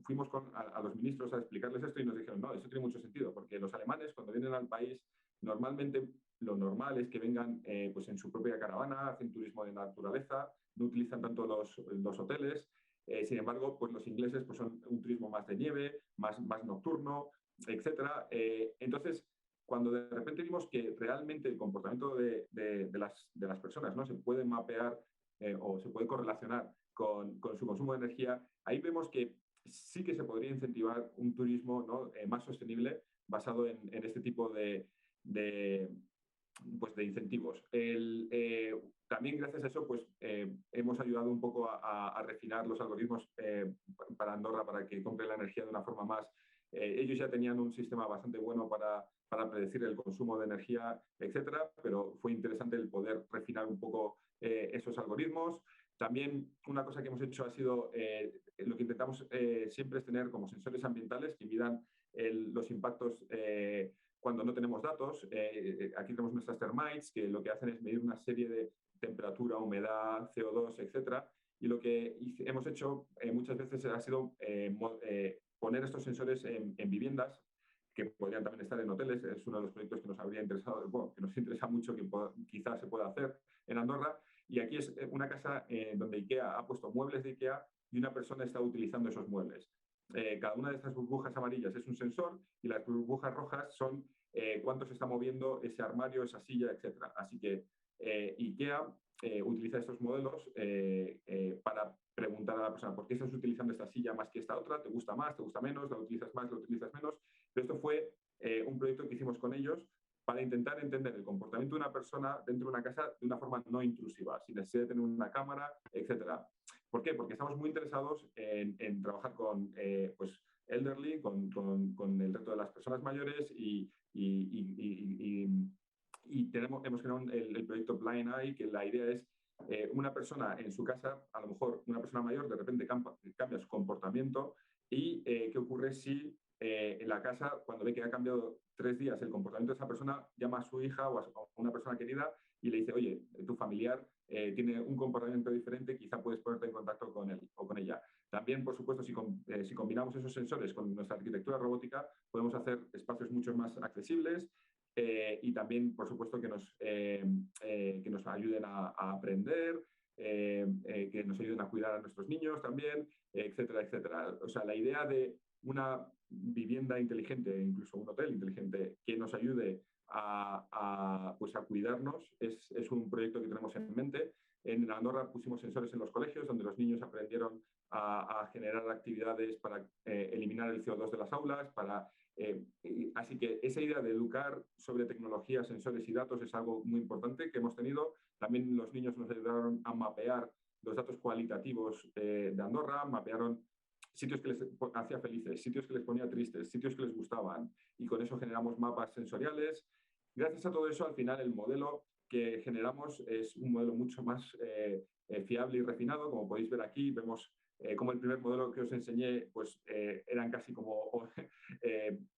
fuimos a los ministros a explicarles esto y nos dijeron, no, eso tiene mucho sentido, porque los alemanes cuando vienen al país, normalmente lo normal es que vengan pues en su propia caravana, hacen turismo de naturaleza, no utilizan tanto los hoteles. Sin embargo, pues los ingleses pues son un turismo más de nieve, más nocturno, etc. Entonces, cuando de repente vimos que realmente el comportamiento de las personas, ¿no?, se puede mapear o se puede correlacionar con su consumo de energía, ahí vemos que sí que se podría incentivar un turismo, ¿no?, más sostenible basado en este tipo de pues de incentivos. También gracias a eso pues, hemos ayudado un poco a refinar los algoritmos para Andorra para que compre la energía de una forma más. Ellos ya tenían un sistema bastante bueno para predecir el consumo de energía, etcétera, pero fue interesante el poder refinar un poco esos algoritmos. También una cosa que hemos hecho ha sido, lo que intentamos siempre es tener como sensores ambientales que midan los impactos cuando no tenemos datos. Aquí tenemos nuestras Thermites, que lo que hacen es medir una serie de temperatura, humedad, CO2, etcétera. Y lo que hemos hecho muchas veces ha sido poner estos sensores en viviendas, que podrían también estar en hoteles. Es uno de los proyectos que nos habría interesado, bueno, que nos interesa mucho, que quizás se pueda hacer en Andorra. Y aquí es una casa donde IKEA ha puesto muebles de IKEA y una persona está utilizando esos muebles. Cada una de estas burbujas amarillas es un sensor y las burbujas rojas son cuánto se está moviendo ese armario, esa silla, etcétera. Así que IKEA utiliza estos modelos para preguntar a la persona por qué estás utilizando esta silla más que esta otra, te gusta más, te gusta menos, la utilizas más, la utilizas menos. Pero esto fue un proyecto que hicimos con ellos para intentar entender el comportamiento de una persona dentro de una casa de una forma no intrusiva, sin necesidad de tener una cámara, etcétera. ¿Por qué? Porque estamos muy interesados en trabajar con pues, elderly, con el reto de las personas mayores y hemos creado el proyecto Blind Eye, que la idea es una persona en su casa, a lo mejor una persona mayor, de repente cambia su comportamiento y qué ocurre si en la casa, cuando ve que ha cambiado 3 días el comportamiento de esa persona, llama a su hija o a una persona querida y le dice, oye, tu familiar tiene un comportamiento diferente, quizá puedes ponerte en contacto con él o con ella. También, por supuesto, si combinamos esos sensores con nuestra arquitectura robótica, podemos hacer espacios mucho más accesibles y también, por supuesto, que nos ayuden a aprender, que nos ayuden a cuidar a nuestros niños también, etcétera, etcétera. O sea, la idea de una vivienda inteligente, incluso un hotel inteligente, que nos ayude pues a cuidarnos, es un proyecto que tenemos en mente. En Andorra pusimos sensores en los colegios donde los niños aprendieron a generar actividades para eliminar el CO2 de las aulas, así que esa idea de educar sobre tecnología, sensores y datos es algo muy importante que hemos tenido. También los niños nos ayudaron a mapear los datos cualitativos de Andorra, mapearon sitios que les hacía felices, sitios que les ponía tristes, sitios que les gustaban, y con eso generamos mapas sensoriales. Gracias a todo eso, al final el modelo que generamos es un modelo mucho más fiable y refinado. Como podéis ver aquí, vemos como el primer modelo que os enseñé, pues eran casi como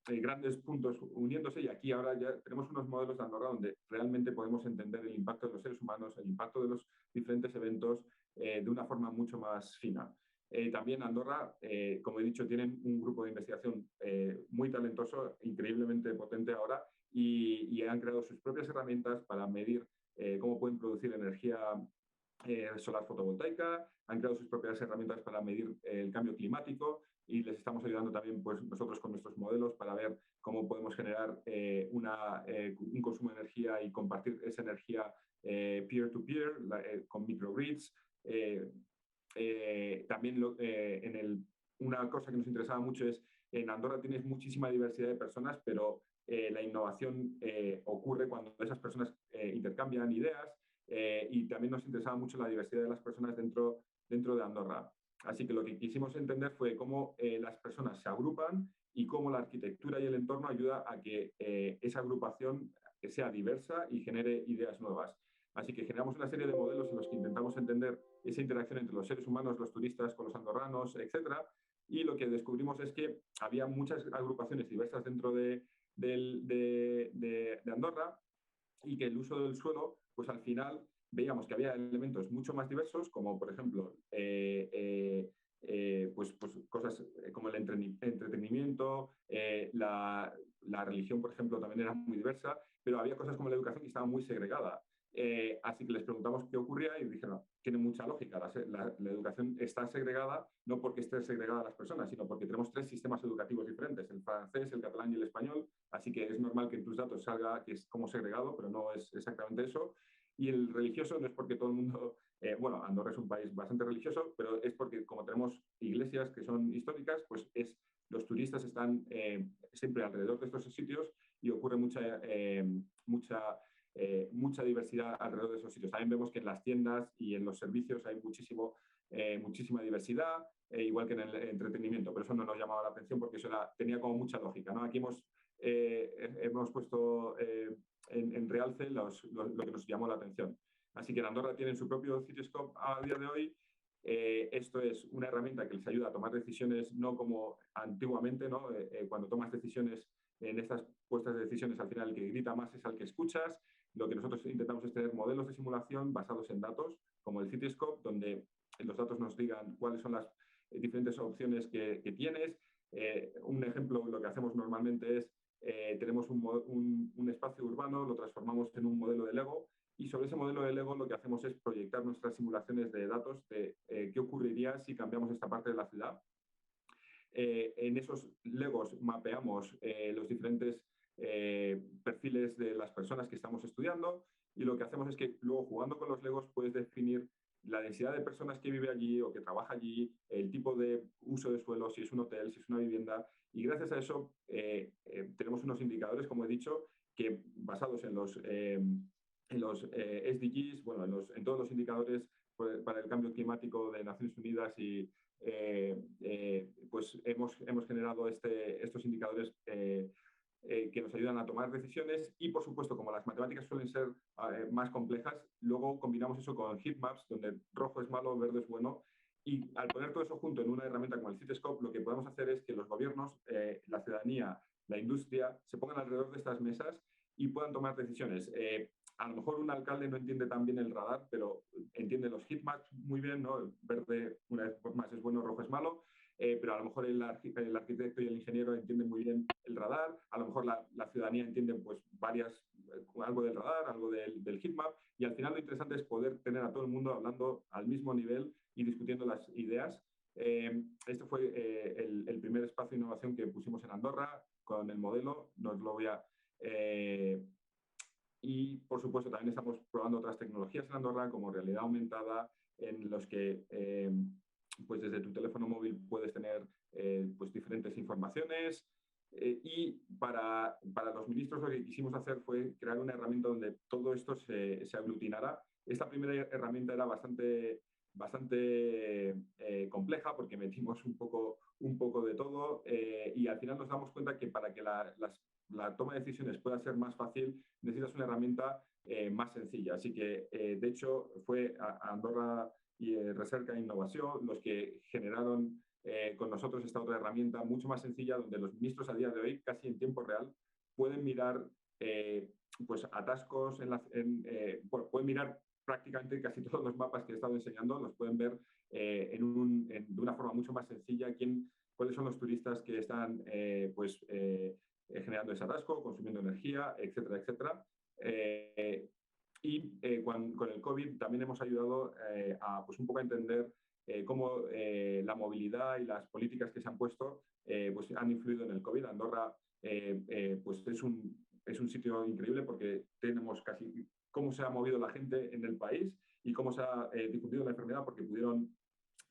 grandes puntos uniéndose, y aquí ahora ya tenemos unos modelos de Andorra donde realmente podemos entender el impacto de los seres humanos, el impacto de los diferentes eventos de una forma mucho más fina. También Andorra, como he dicho, tienen un grupo de investigación muy talentoso, increíblemente potente ahora, y han creado sus propias herramientas para medir cómo pueden producir energía solar fotovoltaica, han creado sus propias herramientas para medir el cambio climático, y les estamos ayudando también pues, nosotros con nuestros modelos para ver cómo podemos generar un consumo de energía y compartir esa energía peer-to-peer con microgrids. También una cosa que nos interesaba mucho es, en Andorra tienes muchísima diversidad de personas, pero la innovación ocurre cuando esas personas intercambian ideas, y también nos interesaba mucho la diversidad de las personas dentro de Andorra. Así que lo que quisimos entender fue cómo las personas se agrupan y cómo la arquitectura y el entorno ayuda a que esa agrupación sea diversa y genere ideas nuevas. Así que generamos una serie de modelos en los que intentamos entender esa interacción entre los seres humanos, los turistas, con los andorranos, etcétera. Y lo que descubrimos es que había muchas agrupaciones diversas dentro de Andorra, y que el uso del suelo, pues al final veíamos que había elementos mucho más diversos, como por ejemplo pues cosas como el entretenimiento, la religión, por ejemplo, también era muy diversa, pero había cosas como la educación que estaba muy segregada. Así que les preguntamos qué ocurría y dijeron, tiene mucha lógica, la educación está segregada no porque esté segregada las personas, sino porque tenemos 3 sistemas educativos diferentes, el francés, el catalán y el español, así que es normal que en tus datos salga que es como segregado, pero no es exactamente eso. Y el religioso no es porque todo el mundo, bueno, Andorra es un país bastante religioso, pero es porque como tenemos iglesias que son históricas, pues los turistas están siempre alrededor de estos sitios y ocurre mucha mucha diversidad alrededor de esos sitios. También vemos que en las tiendas y en los servicios hay muchísima diversidad, igual que en el entretenimiento, pero eso no nos llamaba la atención porque eso tenía como mucha lógica, ¿no? Aquí hemos puesto en realce lo que nos llamó la atención. Así que en Andorra tienen su propio Cityscope a día de hoy. Esto es una herramienta que les ayuda a tomar decisiones no como antiguamente, ¿no? Cuando tomas decisiones en estas puestas de decisiones, al final el que grita más es al que escuchas. Lo que nosotros intentamos es tener modelos de simulación basados en datos, como el Cityscope, donde los datos nos digan cuáles son las diferentes opciones que tienes. Un ejemplo, lo que hacemos normalmente es, tenemos un espacio urbano, lo transformamos en un modelo de Lego, y sobre ese modelo de Lego lo que hacemos es proyectar nuestras simulaciones de datos de qué ocurriría si cambiamos esta parte de la ciudad. En esos Legos mapeamos los diferentes perfiles de las personas que estamos estudiando, y lo que hacemos es que luego, jugando con los Legos, puedes definir la densidad de personas que vive allí o que trabaja allí, el tipo de uso de suelo, si es un hotel, si es una vivienda, y gracias a eso tenemos unos indicadores, como he dicho, que basados en los SDGs, bueno, en todos los indicadores para el cambio climático de Naciones Unidas, y pues hemos generado estos indicadores que nos ayudan a tomar decisiones. Y, por supuesto, como las matemáticas suelen ser más complejas, luego combinamos eso con heatmaps, donde rojo es malo, verde es bueno. Y al poner todo eso junto en una herramienta como el Cityscope, lo que podemos hacer es que los gobiernos, la ciudadanía, la industria, se pongan alrededor de estas mesas y puedan tomar decisiones. A lo mejor un alcalde no entiende tan bien el radar, pero entiende los heatmaps muy bien, ¿no? Verde, una vez más, es bueno, rojo es malo. Pero a lo mejor el arquitecto y el ingeniero entienden muy bien el radar, a lo mejor la ciudadanía entiende pues algo del radar, algo del heatmap, y al final lo interesante es poder tener a todo el mundo hablando al mismo nivel y discutiendo las ideas. Este fue el primer espacio de innovación que pusimos en Andorra con el modelo, no os lo voy a... y, por supuesto, también estamos probando otras tecnologías en Andorra, como realidad aumentada, en los que pues desde tu teléfono móvil puedes tener pues diferentes informaciones. Y para los ministros lo que quisimos hacer fue crear una herramienta donde todo esto se aglutinara. Esta primera herramienta era bastante compleja, porque metimos un poco de todo, y al final nos damos cuenta que para que la toma de decisiones pueda ser más fácil, necesitas una herramienta más sencilla. Así que, de hecho, fue Andorra y Recerca e Innovación los que generaron con nosotros esta otra herramienta mucho más sencilla, donde los ministros a día de hoy, casi en tiempo real, pueden mirar pues atascos, pueden mirar prácticamente casi todos los mapas que he estado enseñando, los pueden ver de una forma mucho más sencilla, cuáles son los turistas que están generando ese atasco, consumiendo energía, etcétera, etcétera. Con el COVID también hemos ayudado a pues un poco a entender cómo la movilidad y las políticas que se han puesto pues han influido en el COVID. Andorra pues es un sitio increíble, porque tenemos casi cómo se ha movido la gente en el país y cómo se ha difundido la enfermedad, porque pudieron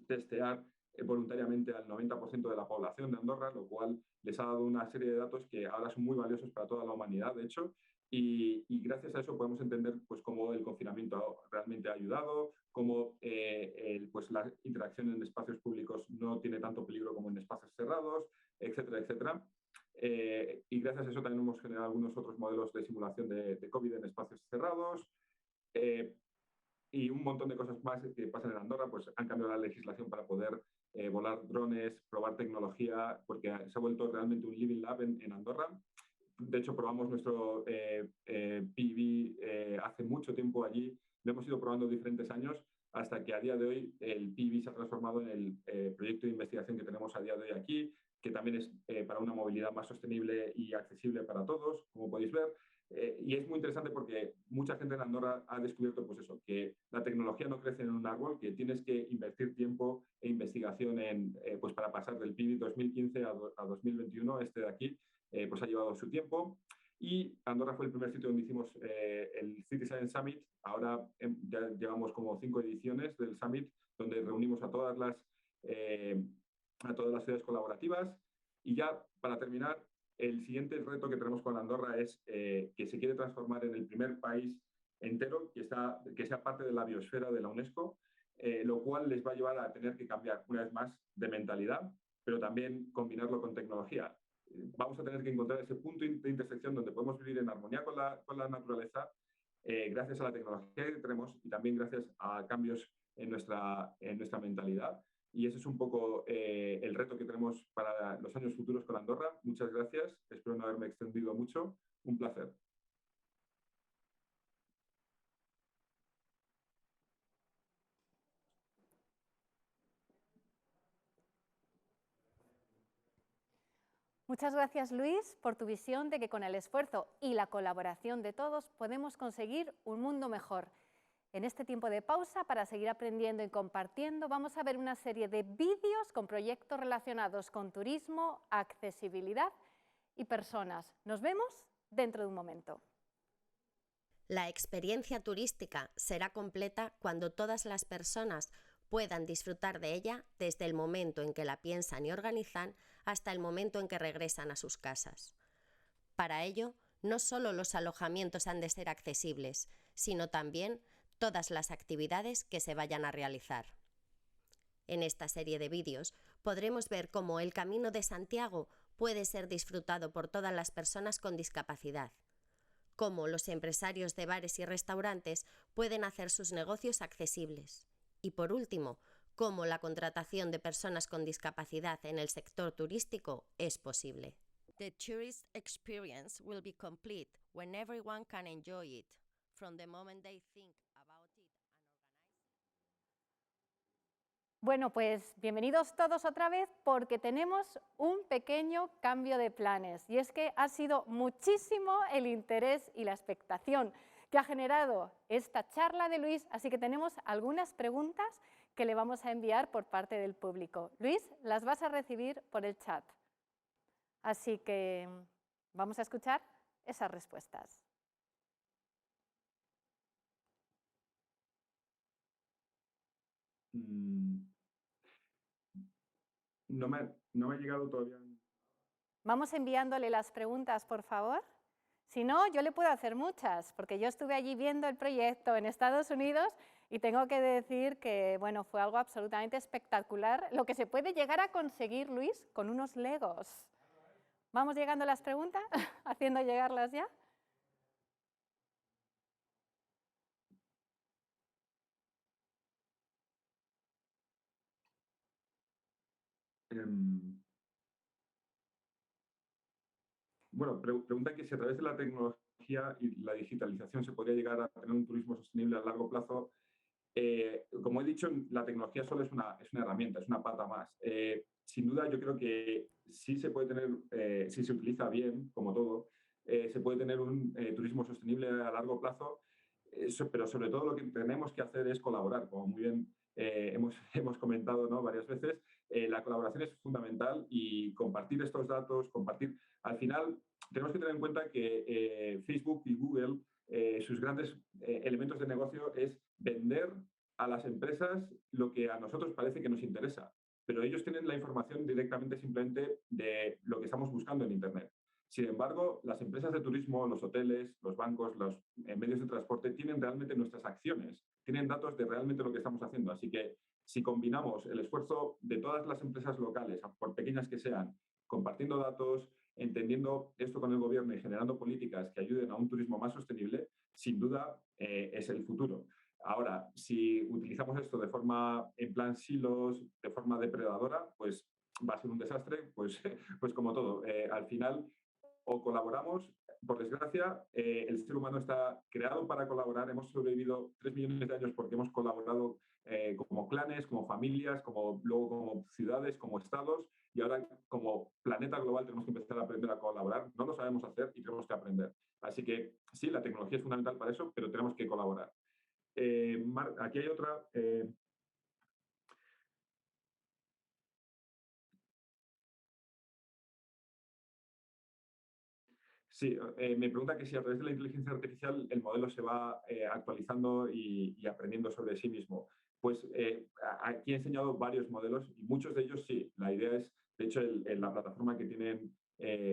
testear voluntariamente al 90% de la población de Andorra, lo cual les ha dado una serie de datos que ahora son muy valiosos para toda la humanidad, de hecho. Y gracias a eso podemos entender pues cómo el confinamiento realmente ha ayudado, cómo pues la interacción en espacios públicos no tiene tanto peligro como en espacios cerrados, etcétera, etcétera. Y gracias a eso también hemos generado algunos otros modelos de simulación de COVID en espacios cerrados. Y un montón de cosas más que pasan en Andorra. Pues han cambiado la legislación para poder volar drones, probar tecnología, porque se ha vuelto realmente un living lab en Andorra. De hecho, probamos nuestro PV hace mucho tiempo allí, lo hemos ido probando diferentes años, hasta que a día de hoy el PV se ha transformado en el proyecto de investigación que tenemos a día de hoy aquí, que también es para una movilidad más sostenible y accesible para todos, como podéis ver. Y es muy interesante porque mucha gente en Andorra ha descubierto pues eso, que la tecnología no crece en un árbol, que tienes que invertir tiempo e investigación pues para pasar del PIB 2015 a 2021, este de aquí, pues ha llevado su tiempo. Y Andorra fue el primer sitio donde hicimos el City Science Summit. Ahora ya llevamos como 5 ediciones del Summit, donde reunimos a todas las ciudades colaborativas. Y ya, para terminar, el siguiente reto que tenemos con Andorra es que se quiere transformar en el primer país entero que sea parte de la biosfera de la UNESCO, lo cual les va a llevar a tener que cambiar una vez más de mentalidad, pero también combinarlo con tecnología. Vamos a tener que encontrar ese punto de intersección donde podemos vivir en armonía con la naturaleza, gracias a la tecnología que tenemos y también gracias a cambios en nuestra mentalidad. Y ese es un poco el reto que tenemos para los años futuros con Andorra. Muchas gracias. Espero no haberme extendido mucho. Un placer. Muchas gracias, Luis, por tu visión de que con el esfuerzo y la colaboración de todos podemos conseguir un mundo mejor. En este tiempo de pausa, para seguir aprendiendo y compartiendo, vamos a ver una serie de vídeos con proyectos relacionados con turismo, accesibilidad y personas. Nos vemos dentro de un momento. La experiencia turística será completa cuando todas las personas puedan disfrutar de ella desde el momento en que la piensan y organizan hasta el momento en que regresan a sus casas. Para ello, no solo los alojamientos han de ser accesibles, sino también todas las actividades que se vayan a realizar. En esta serie de vídeos podremos ver cómo el Camino de Santiago puede ser disfrutado por todas las personas con discapacidad, cómo los empresarios de bares y restaurantes pueden hacer sus negocios accesibles y, por último, cómo la contratación de personas con discapacidad en el sector turístico es posible. The tourist experience will be complete when everyone can enjoy it, from the moment they think about it and organize. Bueno, pues bienvenidos todos otra vez porque tenemos un pequeño cambio de planes y es que ha sido muchísimo el interés y la expectación que ha generado esta charla de Luis, así que tenemos algunas preguntas que le vamos a enviar por parte del público. Luis, las vas a recibir por el chat. Así que vamos a escuchar esas respuestas. No me ha llegado todavía. Vamos enviándole las preguntas, por favor. Si no, yo le puedo hacer muchas, porque yo estuve allí viendo el proyecto en Estados Unidos y tengo que decir que, bueno, fue algo absolutamente espectacular lo que se puede llegar a conseguir, Luis, con unos Legos. ¿Vamos llegando a las preguntas? ¿Haciendo llegarlas ya? Bueno, pregunta que si a través de la tecnología y la digitalización se podría llegar a tener un turismo sostenible a largo plazo. Como he dicho, la tecnología solo es una herramienta, es una pata más. Sin duda, yo creo que sí se puede tener, si se utiliza bien, como todo, se puede tener un turismo sostenible a largo plazo, pero sobre todo lo que tenemos que hacer es colaborar, como muy bien hemos comentado, ¿no?, varias veces. La colaboración es fundamental y compartir estos datos, al final, tenemos que tener en cuenta que Facebook y Google, sus grandes elementos de negocio es vender a las empresas lo que a nosotros parece que nos interesa, pero ellos tienen la información directamente simplemente de lo que estamos buscando en Internet. Sin embargo, las empresas de turismo, los hoteles, los bancos, los medios de transporte tienen realmente nuestras acciones, tienen datos de realmente lo que estamos haciendo. Así que si combinamos el esfuerzo de todas las empresas locales, por pequeñas que sean, compartiendo datos, entendiendo esto con el gobierno y generando políticas que ayuden a un turismo más sostenible, sin duda es el futuro. Ahora, si utilizamos esto de forma en plan silos, de forma depredadora, pues va a ser un desastre, pues como todo. Al final, o colaboramos, por desgracia, el ser humano está creado para colaborar. Hemos sobrevivido 3 millones de años porque hemos colaborado como clanes, como familias, luego como ciudades, como estados, y ahora como planeta global tenemos que empezar a aprender a colaborar. No lo sabemos hacer y tenemos que aprender. Así que sí, la tecnología es fundamental para eso, pero tenemos que colaborar. Aquí hay otra. Sí, me pregunta que si a través de la inteligencia artificial el modelo se va actualizando y aprendiendo sobre sí mismo. Pues aquí he enseñado varios modelos y muchos de ellos sí. La idea es, de hecho, la plataforma que tienen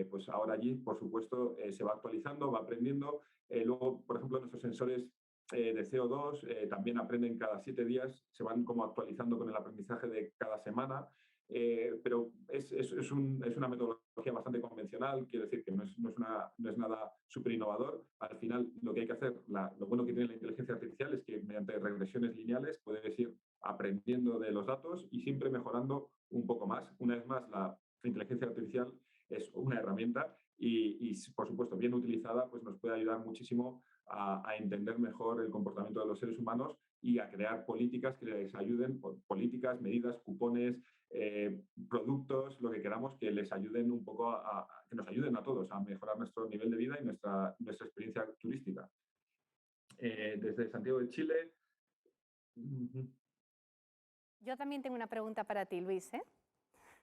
pues ahora allí, por supuesto, se va actualizando, va aprendiendo. Luego, por ejemplo, nuestros sensores de CO2 también aprenden cada 7 días, se van como actualizando con el aprendizaje de cada semana. Pero es una metodología bastante convencional, quiero decir que no es nada súper innovador. Al final, lo que hay que hacer, lo bueno que tiene la inteligencia artificial es que mediante regresiones lineales puedes ir aprendiendo de los datos y siempre mejorando un poco más. Una vez más, la inteligencia artificial es una herramienta y por supuesto, bien utilizada, pues nos puede ayudar muchísimo a entender mejor el comportamiento de los seres humanos y a crear políticas que les ayuden, políticas, medidas, cupones, productos, lo que queramos, que les ayuden un poco que nos ayuden a todos a mejorar nuestro nivel de vida y nuestra experiencia turística. Desde Santiago de Chile. Yo también tengo una pregunta para ti, Luis, ¿eh?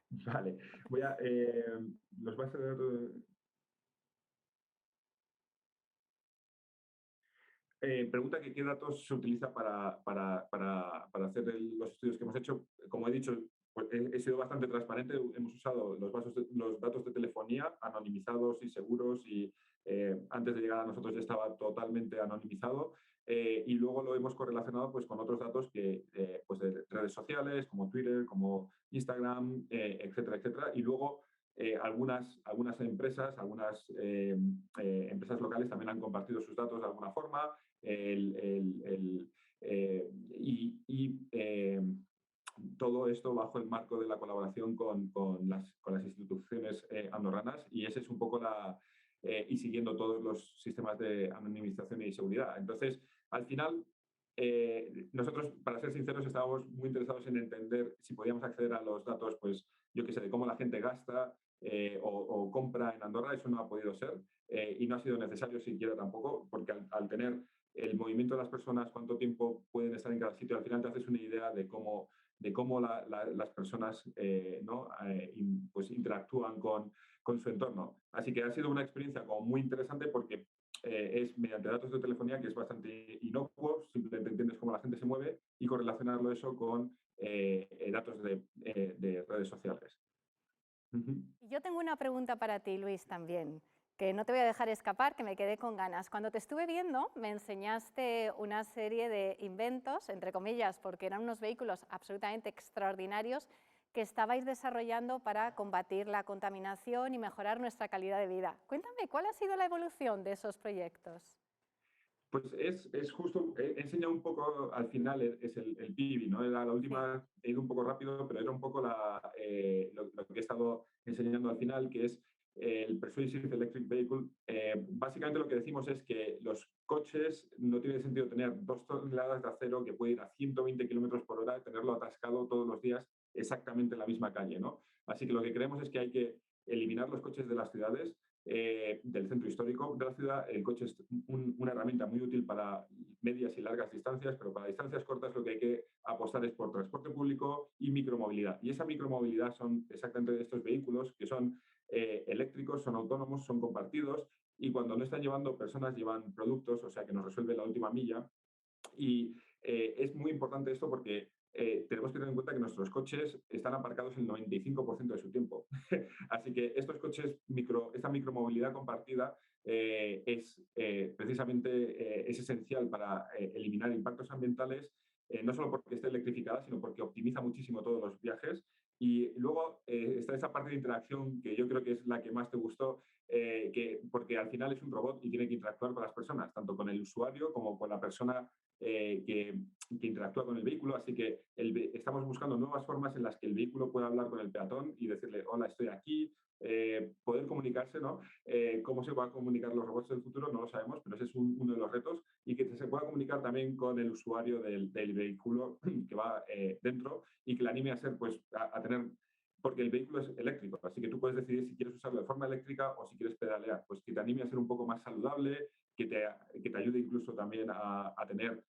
Vale, los bases de datos. Pregunta que qué datos se utiliza para hacer los estudios que hemos hecho. Como he dicho, pues he sido bastante transparente. Hemos usado los datos de telefonía anonimizados y seguros y antes de llegar a nosotros ya estaba totalmente anonimizado. Y luego lo hemos correlacionado pues, con otros datos pues de redes sociales, como Twitter, como Instagram, etcétera, etcétera. Y luego algunas empresas, algunas empresas locales también han compartido sus datos de alguna forma. Todo esto bajo el marco de la colaboración con las instituciones andorranas, y ese es un poco y siguiendo todos los sistemas de anonimización y seguridad. Entonces, al final, nosotros, para ser sinceros, estábamos muy interesados en entender si podíamos acceder a los datos, pues yo qué sé, de cómo la gente gasta o compra en Andorra. Eso no ha podido ser y no ha sido necesario siquiera tampoco, porque al tener el movimiento de las personas, cuánto tiempo pueden estar en cada sitio, al final te haces una idea de cómo las personas ¿no? Pues interactúan con su entorno. Así que ha sido una experiencia como muy interesante porque es mediante datos de telefonía, que es bastante inocuo, simplemente entiendes cómo la gente se mueve y correlacionarlo eso con datos de redes sociales. Yo tengo una pregunta para ti, Luis, también, que no te voy a dejar escapar, que me quedé con ganas. Cuando te estuve viendo, me enseñaste una serie de inventos, entre comillas, porque eran unos vehículos absolutamente extraordinarios que estabais desarrollando para combatir la contaminación y mejorar nuestra calidad de vida. Cuéntame, ¿cuál ha sido la evolución de esos proyectos? Pues es justo, he enseñado un poco al final, es el PIBI, ¿no? Era la última, he ido un poco rápido, pero era un poco lo que he estado enseñando al final, que es el Persuasive Electric Vehicle. Básicamente lo que decimos es que los coches no tiene sentido tener 2 toneladas de acero que puede ir a 120 kilómetros por hora y tenerlo atascado todos los días exactamente en la misma calle, ¿no? Así que lo que creemos es que hay que eliminar los coches de las ciudades, del centro histórico de la ciudad. El coche es una herramienta muy útil para medias y largas distancias, pero para distancias cortas lo que hay que apostar es por transporte público y micromovilidad. Y esa micromovilidad son exactamente estos vehículos que son eléctricos, son autónomos, son compartidos, y cuando no están llevando personas llevan productos, o sea que nos resuelve la última milla. Y es muy importante esto porque tenemos que tener en cuenta que nuestros coches están aparcados el 95% de su tiempo. Así que estos coches, esta micromovilidad compartida es precisamente es esencial para eliminar impactos ambientales, no solo porque esté electrificada, sino porque optimiza muchísimo todos los viajes. Y luego está esa parte de interacción que yo creo que es la que más te gustó, porque al final es un robot y tiene que interactuar con las personas, tanto con el usuario como con la persona que interactúa con el vehículo. Así que estamos buscando nuevas formas en las que el vehículo pueda hablar con el peatón y decirle, hola, estoy aquí, poder comunicarse, ¿no? ¿Cómo se van a comunicar los robots del futuro? No lo sabemos, pero ese es uno de los retos, y que se pueda comunicar también con el usuario del vehículo que va dentro, y que le anime a ser, pues, a tener, porque el vehículo es eléctrico, así que tú puedes decidir si quieres usarlo de forma eléctrica o si quieres pedalear, pues que te anime a ser un poco más saludable, que te ayude incluso también a tener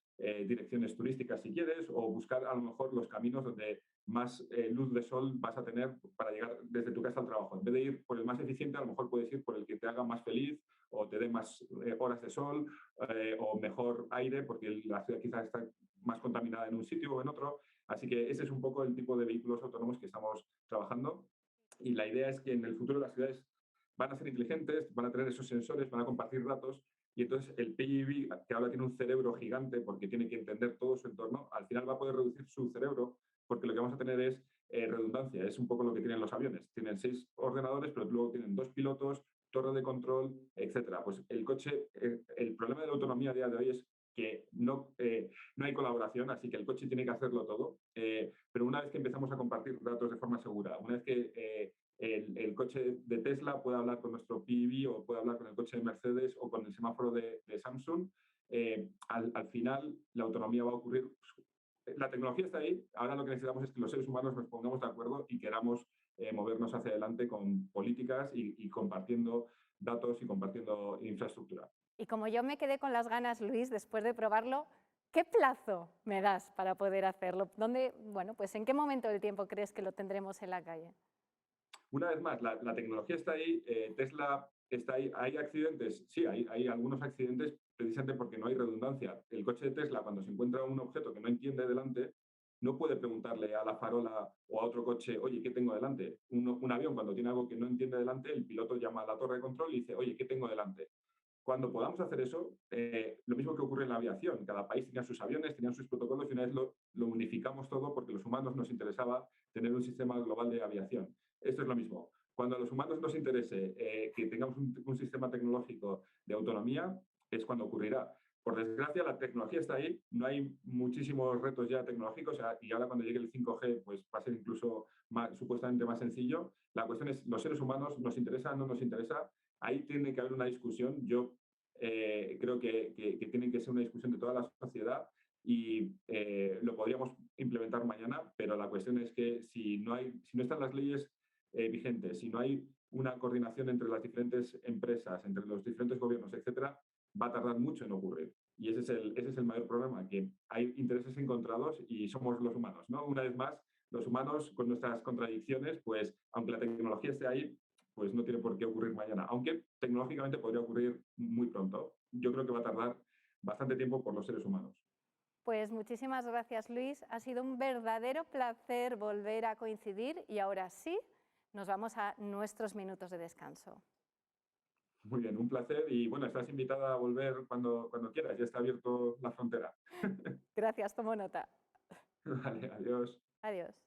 direcciones turísticas si quieres, o buscar a lo mejor los caminos donde más luz de sol vas a tener para llegar desde tu casa al trabajo. En vez de ir por el más eficiente, a lo mejor puedes ir por el que te haga más feliz o te dé más horas de sol o mejor aire, porque la ciudad quizás está más contaminada en un sitio o en otro. Así que ese es un poco el tipo de vehículos autónomos que estamos trabajando, y la idea es que en el futuro las ciudades van a ser inteligentes, van a tener esos sensores, van a compartir datos y entonces el PIB, que ahora tiene un cerebro gigante porque tiene que entender todo su entorno, al final va a poder reducir su cerebro porque lo que vamos a tener es redundancia. Es un poco lo que tienen los aviones. Tienen 6 ordenadores, pero luego tienen 2 pilotos, torre de control, etcétera. Pues el coche, el problema de la autonomía a día de hoy es que no hay colaboración, así que el coche tiene que hacerlo todo. Pero una vez que empezamos a compartir datos de forma segura, una vez que el coche de Tesla puede hablar con nuestro PIB o puede hablar con el coche de Mercedes o con el semáforo de Samsung, al final la autonomía va a ocurrir. La tecnología está ahí, ahora lo que necesitamos es que los seres humanos nos pongamos de acuerdo y queramos movernos hacia adelante con políticas y compartiendo datos y compartiendo infraestructura. Y como yo me quedé con las ganas, Luis, después de probarlo, ¿qué plazo me das para poder hacerlo? Bueno, pues ¿en qué momento del tiempo crees que lo tendremos en la calle? Una vez más, la tecnología está ahí, Tesla está ahí. ¿Hay accidentes? Sí, hay algunos accidentes precisamente porque no hay redundancia. El coche de Tesla, cuando se encuentra un objeto que no entiende delante, no puede preguntarle a la farola o a otro coche, oye, ¿qué tengo delante? Un avión, cuando tiene algo que no entiende delante, el piloto llama a la torre de control y dice, oye, ¿qué tengo delante? Cuando podamos hacer eso, lo mismo que ocurre en la aviación, cada país tenía sus aviones, tenían sus protocolos y una vez lo unificamos todo porque a los humanos nos interesaba tener un sistema global de aviación. Esto es lo mismo. Cuando a los humanos nos interese que tengamos un sistema tecnológico de autonomía, es cuando ocurrirá. Por desgracia, la tecnología está ahí, no hay muchísimos retos ya tecnológicos y ahora cuando llegue el 5G pues va a ser incluso supuestamente más sencillo. La cuestión es, ¿los seres humanos nos interesa o no nos interesa? Ahí tiene que haber una discusión. Yo creo que tiene que ser una discusión de toda la sociedad y lo podríamos implementar mañana, pero la cuestión es que si no están las leyes vigentes, si no hay una coordinación entre las diferentes empresas, entre los diferentes gobiernos, etcétera, va a tardar mucho en ocurrir. Y ese es el mayor problema, que hay intereses encontrados y somos los humanos, ¿no? Una vez más, los humanos con nuestras contradicciones, pues aunque la tecnología esté ahí, pues no tiene por qué ocurrir mañana, aunque tecnológicamente podría ocurrir muy pronto. Yo creo que va a tardar bastante tiempo por los seres humanos. Pues muchísimas gracias, Luis. Ha sido un verdadero placer volver a coincidir y ahora sí, nos vamos a nuestros minutos de descanso. Muy bien, un placer y bueno, estás invitada a volver cuando quieras, ya está abierto la frontera. Gracias, tomo nota. Vale, adiós. Adiós.